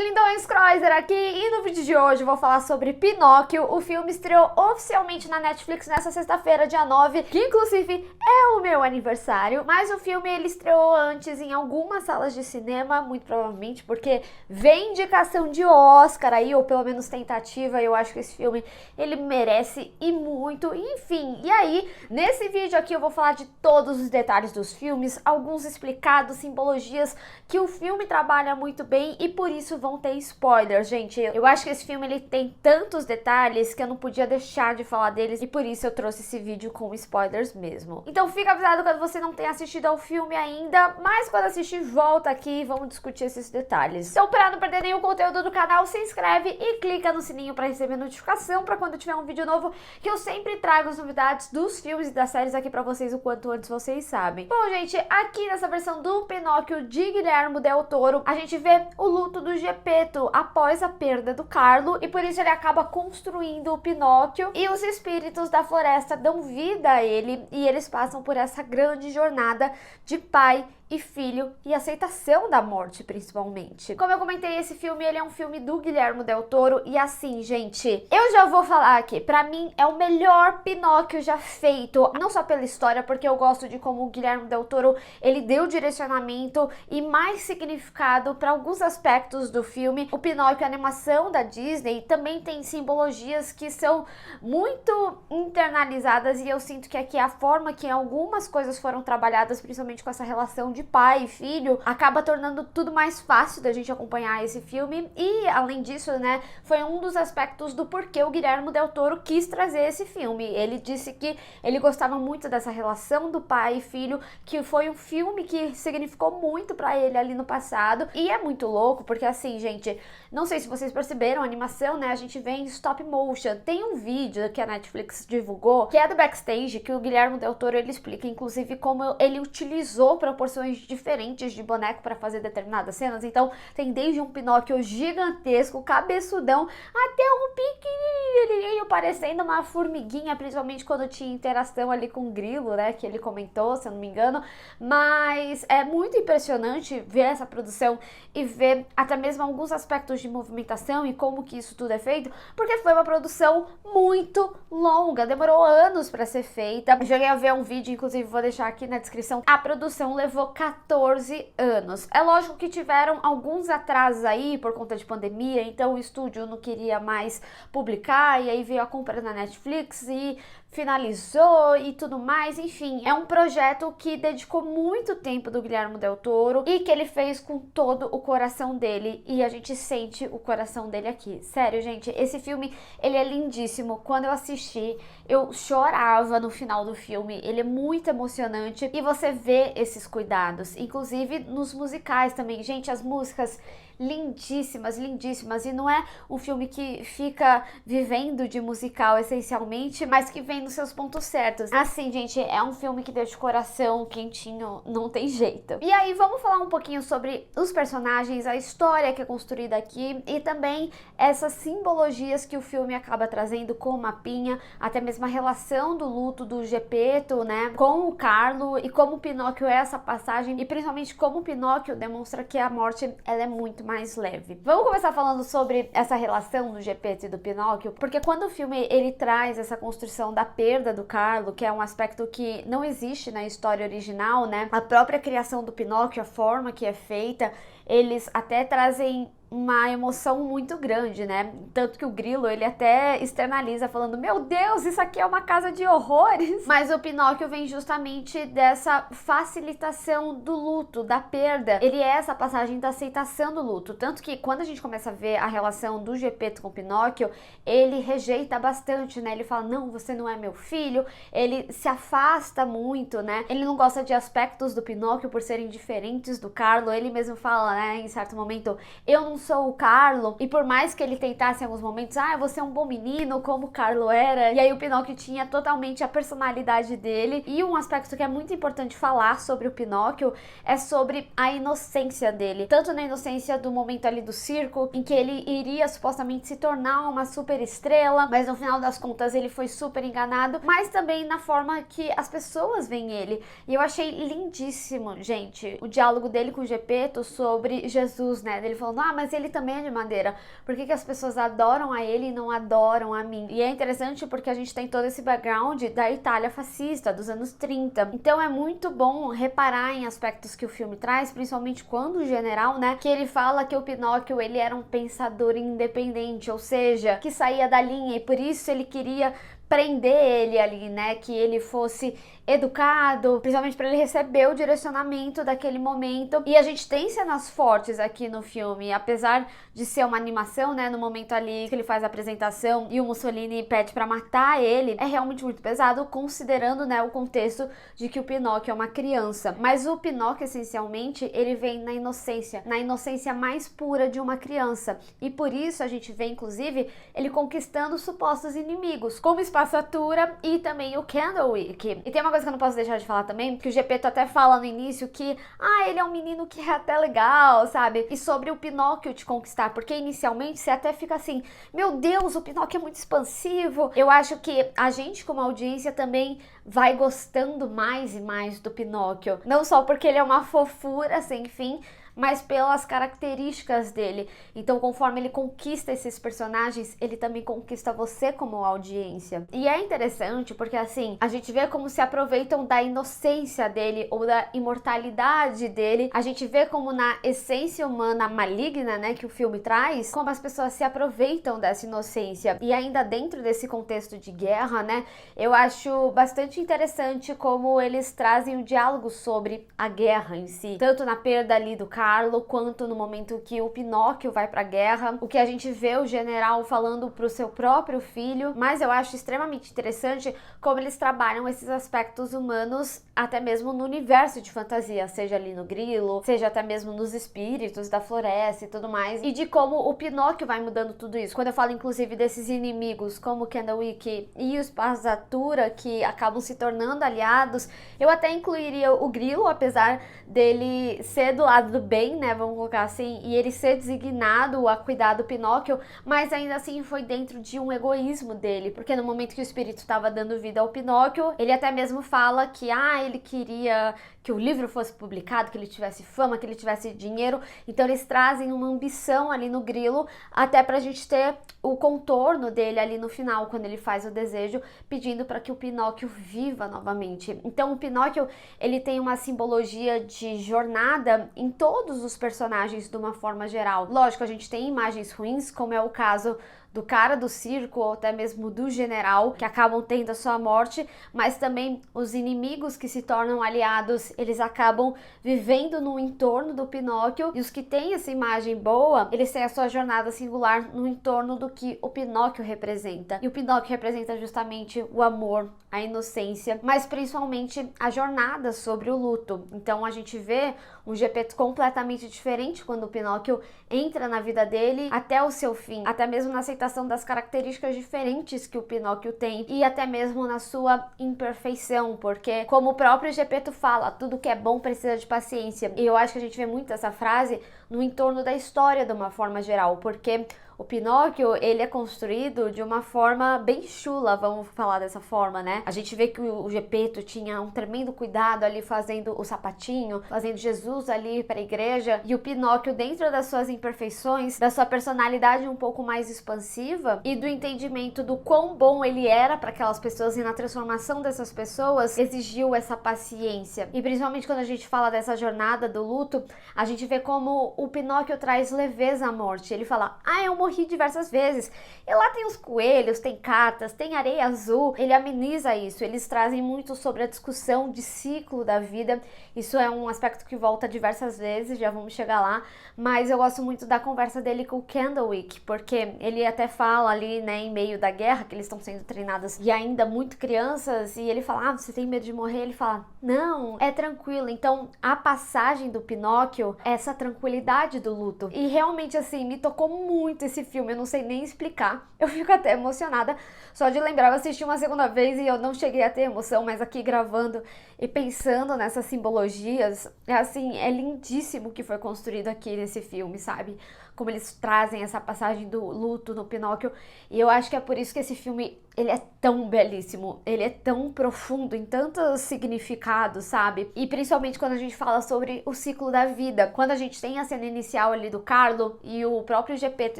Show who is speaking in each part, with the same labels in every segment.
Speaker 1: lindões, Kreuzer aqui, e no vídeo de hoje eu vou falar sobre Pinóquio. O filme estreou oficialmente na Netflix nessa sexta-feira, dia 9, que inclusive é o meu aniversário, mas o filme ele estreou antes em algumas salas de cinema, muito provavelmente porque vem indicação de Oscar aí, ou pelo menos tentativa. Eu acho que esse filme ele merece e muito, enfim. E aí, nesse vídeo aqui eu vou falar de todos os detalhes dos filmes, alguns explicados, simbologias que o filme trabalha muito bem e por isso vão ter spoilers, gente. Eu acho que esse filme ele tem tantos detalhes que eu não podia deixar de falar deles e por isso eu trouxe esse vídeo com spoilers mesmo. Então fica avisado quando você não tem assistido ao filme ainda, mas quando assistir volta aqui e vamos discutir esses detalhes. Então para não perder nenhum conteúdo do canal, se inscreve e clica no sininho para receber notificação para quando tiver um vídeo novo, que eu sempre trago as novidades dos filmes e das séries aqui para vocês o quanto antes vocês sabem. Bom, gente, aqui nessa versão do Pinóquio de Guillermo del Toro, a gente vê o luto do Geppetto após a perda do Carlo e por isso ele acaba construindo o Pinóquio e os espíritos da floresta dão vida a ele e eles passam por essa grande jornada de pai e filho e aceitação da morte, principalmente. Como eu comentei, esse filme ele é um filme do Guillermo del Toro e assim, gente, eu já vou falar aqui, pra mim é o melhor Pinóquio já feito, não só pela história, porque eu gosto de como o Guillermo del Toro ele deu direcionamento e mais significado para alguns aspectos do filme. O Pinóquio, a animação da Disney, também tem simbologias que são muito internalizadas e eu sinto que aqui a forma que algumas coisas foram trabalhadas, principalmente com essa relação de pai e filho, acaba tornando tudo mais fácil da gente acompanhar esse filme e, além disso, né, foi um dos aspectos do porquê o Guillermo del Toro quis trazer esse filme. Ele disse que ele gostava muito dessa relação do pai e filho, que foi um filme que significou muito pra ele ali no passado e é muito louco, porque assim, gente, não sei se vocês perceberam, a animação, né, a gente vê em stop motion. Tem um vídeo que a Netflix divulgou, que é do backstage, que o Guillermo del Toro, ele explica, inclusive, como ele utilizou proporções diferentes de boneco para fazer determinadas cenas. Então tem desde um Pinóquio gigantesco, cabeçudão, até um pequenininho parecendo uma formiguinha, principalmente quando tinha interação ali com o grilo, né, que ele comentou, se eu não me engano. Mas é muito impressionante ver essa produção e ver até mesmo alguns aspectos de movimentação e como que isso tudo é feito, porque foi uma produção muito longa, demorou anos para ser feita. Eu cheguei a ver um vídeo, inclusive vou deixar aqui na descrição, a produção levou 14 anos. É lógico que tiveram alguns atrasos aí por conta de pandemia, então o estúdio não queria mais publicar e aí veio a compra na Netflix e finalizou e tudo mais. Enfim, é um projeto que dedicou muito tempo do Guillermo del Toro e que ele fez com todo o coração dele e a gente sente o coração dele aqui. Sério, gente, esse filme ele é lindíssimo. Quando eu assisti, eu chorava no final do filme. Ele é muito emocionante e você vê esses cuidados, inclusive nos musicais também. Gente, as músicas lindíssimas, lindíssimas, e não é um filme que fica vivendo de musical essencialmente, mas que vem nos seus pontos certos. Assim, gente, é um filme que deixa o coração quentinho, não tem jeito. E aí, vamos falar um pouquinho sobre os personagens, a história que é construída aqui e também essas simbologias que o filme acaba trazendo com o mapinha, até mesmo a relação do luto do Geppetto, né, com o Carlo e como o Pinóquio é essa passagem e principalmente como o Pinóquio demonstra que a morte ela é muito mais leve. Vamos começar falando sobre essa relação do Geppetto e do Pinóquio, porque quando o filme ele traz essa construção da perda do Carlo, que é um aspecto que não existe na história original, né? A própria criação do Pinóquio, a forma que é feita, eles até trazem uma emoção muito grande, né? Tanto que o grilo, ele até externaliza falando, meu Deus, isso aqui é uma casa de horrores. Mas o Pinóquio vem justamente dessa facilitação do luto, da perda. Ele é essa passagem da aceitação do luto. Tanto que quando a gente começa a ver a relação do Geppetto com o Pinóquio, ele rejeita bastante, né? Ele fala, não, você não é meu filho. Ele se afasta muito, né? Ele não gosta de aspectos do Pinóquio por serem diferentes do Carlo. Ele mesmo fala, né, em certo momento, eu não sou o Carlo, e por mais que ele tentasse em alguns momentos, você é um bom menino, como o Carlo era, e aí o Pinóquio tinha totalmente a personalidade dele. E um aspecto que é muito importante falar sobre o Pinóquio é sobre a inocência dele, tanto na inocência do momento ali do circo, em que ele iria supostamente se tornar uma super estrela, mas no final das contas ele foi super enganado, mas também na forma que as pessoas veem ele. E eu achei lindíssimo, gente, o diálogo dele com o Geppetto sobre Jesus, né, dele falando, mas mas ele também é de madeira. Por que as pessoas adoram a ele e não adoram a mim? E é interessante porque a gente tem todo esse background da Itália fascista, dos anos 30. Então é muito bom reparar em aspectos que o filme traz, principalmente quando o general, né, que ele fala que o Pinóquio, ele era um pensador independente, ou seja, que saía da linha, e por isso ele queria prender ele ali, né, que ele fosse educado, principalmente para ele receber o direcionamento daquele momento. E a gente tem cenas fortes aqui no filme, apesar de ser uma animação, né, no momento ali que ele faz a apresentação e o Mussolini pede para matar ele, é realmente muito pesado, considerando, né, o contexto de que o Pinóquio é uma criança. Mas o Pinóquio, essencialmente, ele vem na inocência mais pura de uma criança. E por isso a gente vê, inclusive, ele conquistando supostos inimigos, como Spazzatura e também o Candlewick. E tem uma coisa que eu não posso deixar de falar também, que o Geppetto até fala no início que, ele é um menino que é até legal, sabe? E sobre o Pinóquio te conquistar, porque inicialmente você até fica assim, meu Deus, o Pinóquio é muito expansivo. Eu acho que a gente, como audiência, também vai gostando mais e mais do Pinóquio. Não só porque ele é uma fofura sem fim, mas pelas características dele. Então, conforme ele conquista esses personagens, ele também conquista você como audiência. E é interessante porque, assim, a gente vê como se aproveitam da inocência dele ou da imortalidade dele. A gente vê como na essência humana maligna, né, que o filme traz, como as pessoas se aproveitam dessa inocência. E ainda dentro desse contexto de guerra, né, eu acho bastante interessante como eles trazem o diálogo sobre a guerra em si. Tanto na perda ali do Carlo, quanto no momento que o Pinóquio vai pra guerra, o que a gente vê o general falando pro seu próprio filho, mas eu acho extremamente interessante como eles trabalham esses aspectos humanos até mesmo no universo de fantasia, seja ali no Grilo, seja até mesmo nos espíritos da floresta e tudo mais, e de como o Pinóquio vai mudando tudo isso. Quando eu falo inclusive desses inimigos como o Candlewick e o Spazzatura, que acabam se tornando aliados, eu até incluiria o Grilo, apesar dele ser do lado do bem, né, vamos colocar assim, e ele ser designado a cuidar do Pinóquio, mas ainda assim foi dentro de um egoísmo dele, porque no momento que o espírito estava dando vida ao Pinóquio, ele até mesmo fala que, ele queria que o livro fosse publicado, que ele tivesse fama, que ele tivesse dinheiro, então eles trazem uma ambição ali no Grilo, até pra gente ter o contorno dele ali no final, quando ele faz o desejo, pedindo para que o Pinóquio viva novamente. Então o Pinóquio, ele tem uma simbologia de jornada em todos os personagens de uma forma geral. Lógico, a gente tem imagens ruins, como é o caso do cara do circo ou até mesmo do general, que acabam tendo a sua morte, mas também os inimigos que se tornam aliados, eles acabam vivendo no entorno do Pinóquio, e os que têm essa imagem boa, eles têm a sua jornada singular no entorno do que o Pinóquio representa. E o Pinóquio representa justamente o amor, a inocência, mas principalmente a jornada sobre o luto. Então a gente vê um Geppetto completamente diferente quando o Pinóquio entra na vida dele até o seu fim, até mesmo na aceitação das características diferentes que o Pinóquio tem e até mesmo na sua imperfeição, porque como o próprio Geppetto fala, tudo que é bom precisa de paciência. E eu acho que a gente vê muito essa frase no entorno da história de uma forma geral, porque o Pinóquio, ele é construído de uma forma bem chula, vamos falar dessa forma, né? A gente vê que o Geppetto tinha um tremendo cuidado ali fazendo o sapatinho, fazendo Jesus ali para a igreja, e o Pinóquio, dentro das suas imperfeições, da sua personalidade um pouco mais expansiva e do entendimento do quão bom ele era para aquelas pessoas e na transformação dessas pessoas, exigiu essa paciência. E principalmente quando a gente fala dessa jornada do luto, a gente vê como o Pinóquio traz leveza à morte. Ele fala, eu morri diversas vezes. E lá tem os coelhos, tem cartas, tem areia azul. Ele ameniza isso. Eles trazem muito sobre a discussão de ciclo da vida. Isso é um aspecto que volta diversas vezes, já vamos chegar lá. Mas eu gosto muito da conversa dele com o Candlewick, porque ele até fala ali, né, em meio da guerra, que eles estão sendo treinadas e ainda muito crianças, e ele fala, você tem medo de morrer? Ele fala, não, é tranquilo. Então, a passagem do Pinóquio, essa tranquilidade do luto. E realmente, assim, me tocou muito esse filme, eu não sei nem explicar. Eu fico até emocionada só de lembrar. Eu assisti uma segunda vez e eu não cheguei a ter emoção, mas aqui gravando e pensando nessas simbologias, assim, é lindíssimo o que foi construído aqui nesse filme, sabe? Como eles trazem essa passagem do luto no Pinóquio, e eu acho que é por isso que esse filme ele é tão belíssimo, ele é tão profundo em tantos significados, sabe? E principalmente quando a gente fala sobre o ciclo da vida. Quando a gente tem a cena inicial ali do Carlo e o próprio Geppetto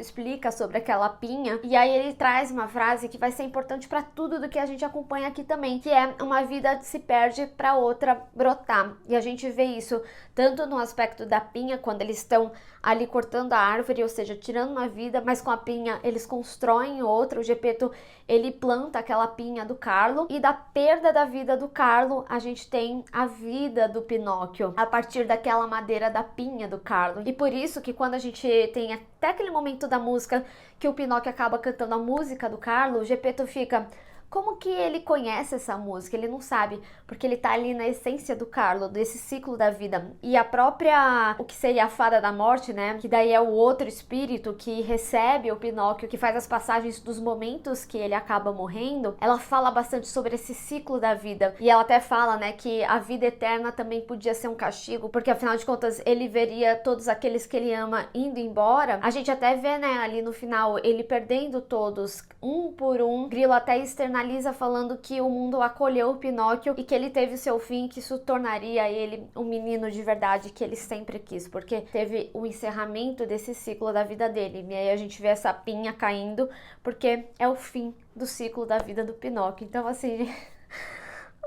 Speaker 1: explica sobre aquela pinha, e aí ele traz uma frase que vai ser importante para tudo do que a gente acompanha aqui também, que é uma vida se perde para outra brotar. E a gente vê isso tanto no aspecto da pinha, quando eles estão ali cortando a árvore, ou seja, tirando uma vida, mas com a pinha eles constroem outra. O Geppetto, ele planta aquela pinha do Carlo, e da perda da vida do Carlo, a gente tem a vida do Pinóquio, a partir daquela madeira da pinha do Carlo. E por isso que quando a gente tem até aquele momento da música, que o Pinóquio acaba cantando a música do Carlo, o Geppetto fica... Como que ele conhece essa música? Ele não sabe, porque ele tá ali na essência do Carlo, desse ciclo da vida. E a própria, o que seria a Fada da Morte, né? Que daí é o outro espírito que recebe o Pinóquio, que faz as passagens dos momentos que ele acaba morrendo. Ela fala bastante sobre esse ciclo da vida. E ela até fala, né, que a vida eterna também podia ser um castigo, porque afinal de contas ele veria todos aqueles que ele ama indo embora. A gente até vê, né, ali no final, ele perdendo todos, um por um. Grilo até externaliza falando que o mundo acolheu o Pinóquio e que ele teve o seu fim, que isso tornaria ele um menino de verdade que ele sempre quis, porque teve o encerramento desse ciclo da vida dele. E aí a gente vê essa pinha caindo, porque é o fim do ciclo da vida do Pinóquio. Então assim...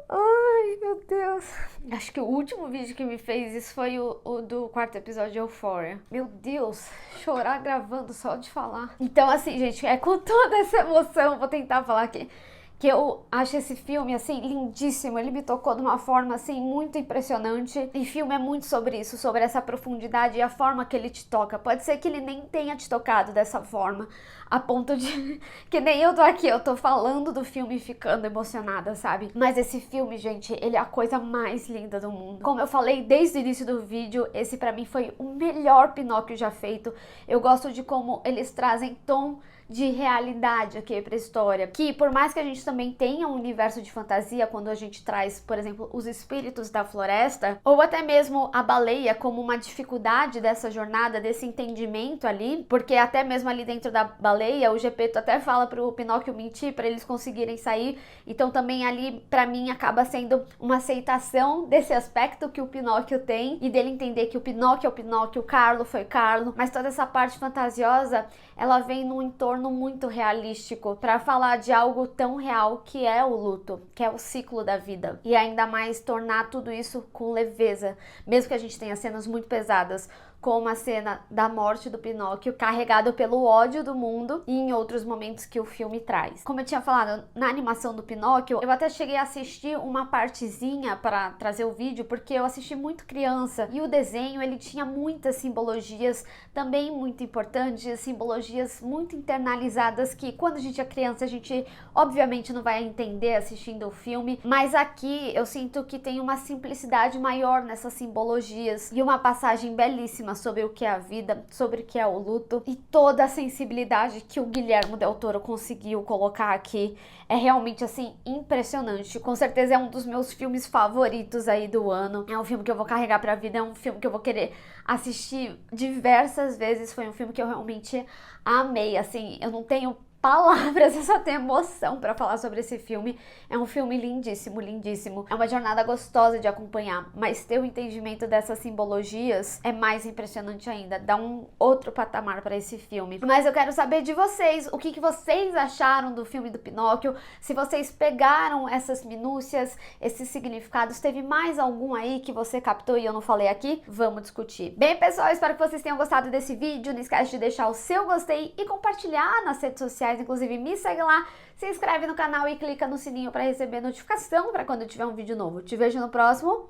Speaker 1: Ai, meu Deus. Acho que o último vídeo que me fez isso foi o do quarto episódio de Euphoria. Meu Deus, chorar gravando só de falar. Então assim, gente, é com toda essa emoção, vou tentar falar aqui, que eu acho esse filme, assim, lindíssimo. Ele me tocou de uma forma, assim, muito impressionante. E filme é muito sobre isso, sobre essa profundidade e a forma que ele te toca. Pode ser que ele nem tenha te tocado dessa forma, a ponto de que nem eu tô aqui, eu tô falando do filme e ficando emocionada, sabe? Mas esse filme, gente, ele é a coisa mais linda do mundo. Como eu falei desde o início do vídeo, esse pra mim foi o melhor Pinóquio já feito. Eu gosto de como eles trazem tom de realidade aqui pra história, que por mais que a gente também tenha um universo de fantasia, quando a gente traz, por exemplo, os espíritos da floresta, ou até mesmo a baleia como uma dificuldade dessa jornada, desse entendimento ali, porque até mesmo ali dentro da baleia, o Geppetto até fala pro Pinóquio mentir para eles conseguirem sair, então também ali, pra mim, acaba sendo uma aceitação desse aspecto que o Pinóquio tem, e dele entender que o Pinóquio é o Pinóquio, o Carlo foi Carlo, mas toda essa parte fantasiosa, ela vem num entorno muito realístico para falar de algo tão real que é o luto, que é o ciclo da vida, e ainda mais tornar tudo isso com leveza, mesmo que a gente tenha cenas muito pesadas, como a cena da morte do Pinóquio, carregado pelo ódio do mundo, e em outros momentos que o filme traz. Como eu tinha falado, na animação do Pinóquio, eu até cheguei a assistir uma partezinha para trazer o vídeo, porque eu assisti muito criança, e o desenho, ele tinha muitas simbologias, também muito importantes, simbologias muito internalizadas, que quando a gente é criança, a gente obviamente não vai entender assistindo o filme, mas aqui eu sinto que tem uma simplicidade maior nessas simbologias, e uma passagem belíssima sobre o que é a vida, sobre o que é o luto, e toda a sensibilidade que o Guillermo del Toro conseguiu colocar aqui é realmente, assim, impressionante. Com certeza é um dos meus filmes favoritos aí do ano, é um filme que eu vou carregar pra vida, é um filme que eu vou querer assistir diversas vezes, foi um filme que eu realmente amei, assim, eu não tenho palavras, eu só tenho emoção pra falar sobre esse filme. É um filme lindíssimo, lindíssimo. É uma jornada gostosa de acompanhar, mas ter o entendimento dessas simbologias é mais impressionante ainda, dá um outro patamar pra esse filme. Mas eu quero saber de vocês, o que vocês acharam do filme do Pinóquio, se vocês pegaram essas minúcias, esses significados, teve mais algum aí que você captou e eu não falei aqui? Vamos discutir. Bem, pessoal, espero que vocês tenham gostado desse vídeo, não esquece de deixar o seu gostei e compartilhar nas redes sociais. Inclusive me segue lá, se inscreve no canal e clica no sininho para receber notificação para quando tiver um vídeo novo. Te vejo no próximo.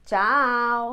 Speaker 1: Tchau!